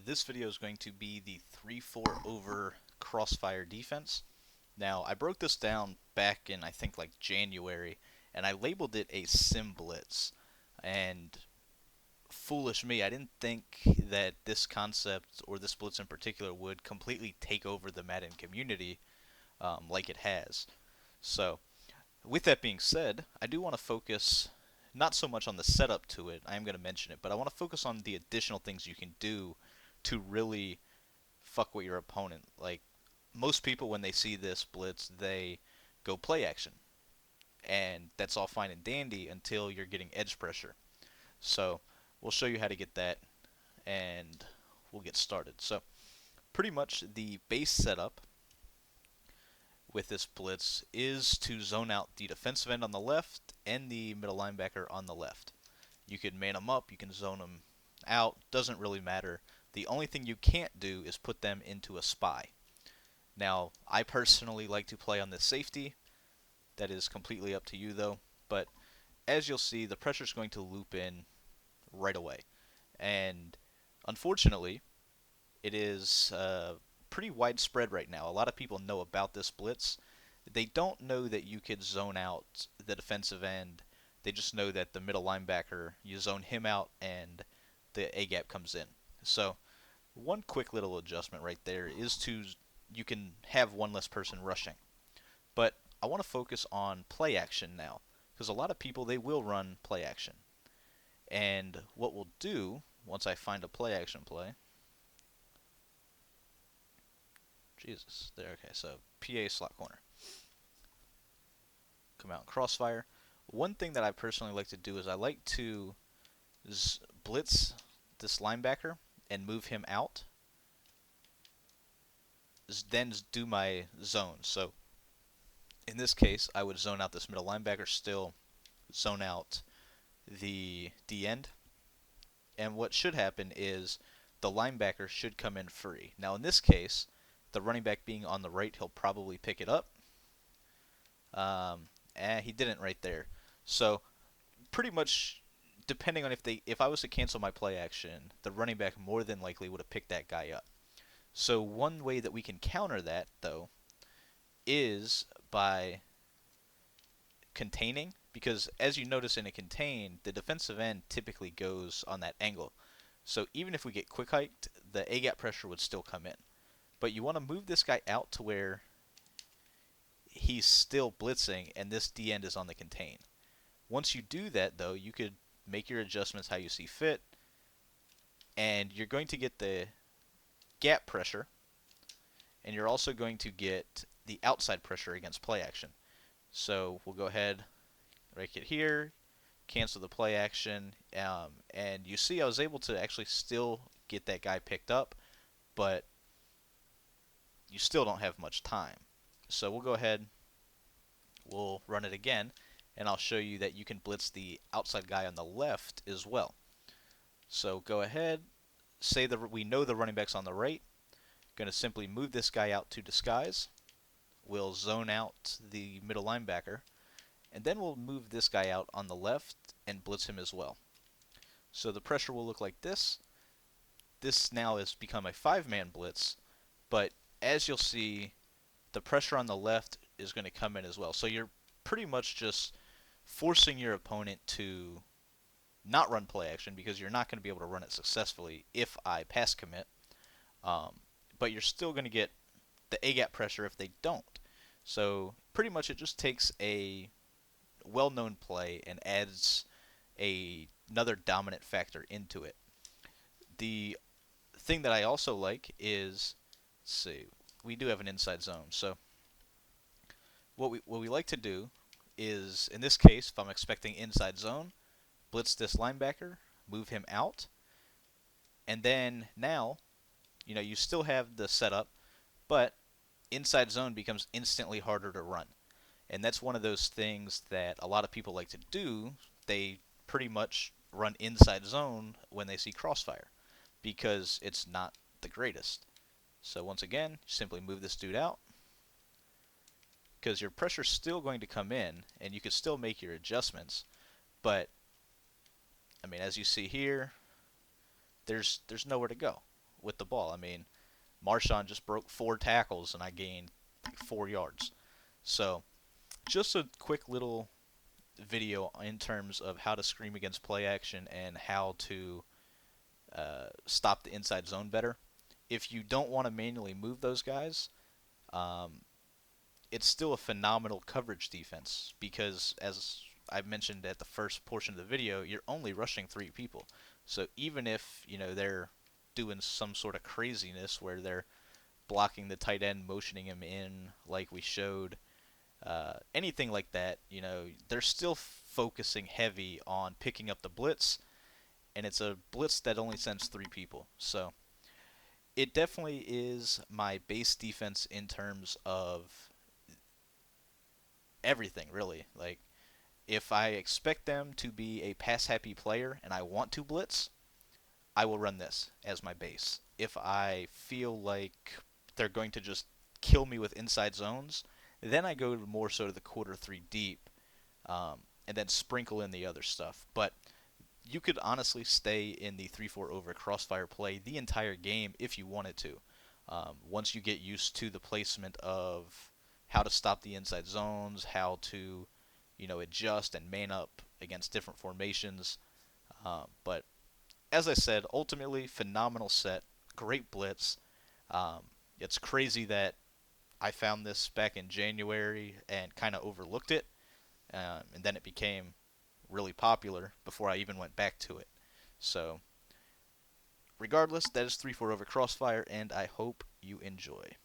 This video is going to be the 3-4 over Crossfire defense. Now, I broke this down back in, I think, like January, and I labeled it a sim blitz. And foolish me, I didn't think that this concept, or this blitz in particular, would completely take over the Madden community like it has. So, with that being said, I do want to focus not so much on the setup to it, I am going to mention it, but I want to focus on the additional things you can do to really fuck with your opponent. Like, most people, when they see this blitz, they go play action. And that's all fine and dandy until you're getting edge pressure. So, we'll show you how to get that, and we'll get started. So, pretty much the base setup with this blitz is to zone out the defensive end on the left and the middle linebacker on the left. You can man them up, you can zone them out, doesn't really matter. The only thing you can't do is put them into a spy. Now, I personally like to play on the safety. That is completely up to you though, but as you'll see, the pressure is going to loop in right away. And unfortunately, it is pretty widespread right now. A lot of people know about this blitz. They don't know that you could zone out the defensive end. They just know that the middle linebacker, you zone him out and the A-gap comes in. So one quick little adjustment right there is you can have one less person rushing. But I want to focus on play action now, because a lot of people, they will run play action. And what we'll do, once I find a play action play, Jesus, there, okay, so PA slot corner. Come out in Crossfire. One thing that I personally like to do is I like to blitz this linebacker and move him out, then do my zone. So in this case, I would zone out this middle linebacker, still zone out the D end, and what should happen is the linebacker should come in free. Now in this case, the running back being on the right, he'll probably pick it up. He didn't right there. So pretty much, depending on if I was to cancel my play action, the running back more than likely would have picked that guy up. So one way that we can counter that, though, is by containing, because as you notice in a contain, the defensive end typically goes on that angle. So even if we get quick hiked, the A-gap pressure would still come in. But you want to move this guy out to where he's still blitzing and this D end is on the contain. Once you do that, though, you could make your adjustments how you see fit, and you're going to get the gap pressure, and you're also going to get the outside pressure against play action. So we'll go ahead, rank it here, cancel the play action, and you see I was able to actually still get that guy picked up, but you still don't have much time. So we'll go ahead, we'll run it again, and I'll show you that you can blitz the outside guy on the left as well. So go ahead, say that we know the running back's on the right, going to simply move this guy out to disguise. We'll zone out the middle linebacker, and then we'll move this guy out on the left and blitz him as well. So the pressure will look like this. This now has become a 5-man blitz, but as you'll see, the pressure on the left is going to come in as well. So you're pretty much just forcing your opponent to not run play action, because you're not going to be able to run it successfully if I pass commit. But you're still going to get the A-gap pressure if they don't. So pretty much it just takes a well-known play and adds another dominant factor into it. The thing that I also like is, let's see, we do have an inside zone. So what we like to do is, in this case, if I'm expecting inside zone, blitz this linebacker, move him out, and then now, you still have the setup, but inside zone becomes instantly harder to run. And that's one of those things that a lot of people like to do. They pretty much run inside zone when they see Crossfire, because it's not the greatest. So once again, simply move this dude out, because your pressure's still going to come in, and you can still make your adjustments. But, I mean, as you see here, there's nowhere to go. with the ball. I mean, Marshawn just broke 4 tackles and I gained like 4 yards. So just a quick little video in terms of how to scream against play action and how to stop the inside zone better. If you don't want to manually move those guys, um, it's still a phenomenal coverage defense because, as I mentioned at the first portion of the video, you're only rushing 3 people. So even if they're doing some sort of craziness where they're blocking the tight end, motioning him in like we showed, anything like that, they're still focusing heavy on picking up the blitz, and it's a blitz that only sends 3 people. So it definitely is my base defense in terms of everything, really. Like, if I expect them to be a pass happy player and I want to blitz, I will run this as my base. If I feel like they're going to just kill me with inside zones, then I go more so to the quarter 3 deep, and then sprinkle in the other stuff. But you could honestly stay in the 3-4 over crossfire play the entire game if you wanted to. Once you get used to the placement of how to stop the inside zones, how to, adjust and man up against different formations. But as I said, ultimately phenomenal set, great blitz. It's crazy that I found this back in January and kind of overlooked it, and then it became really popular before I even went back to it. So, regardless, that is 3-4 over Crossfire, and I hope you enjoy.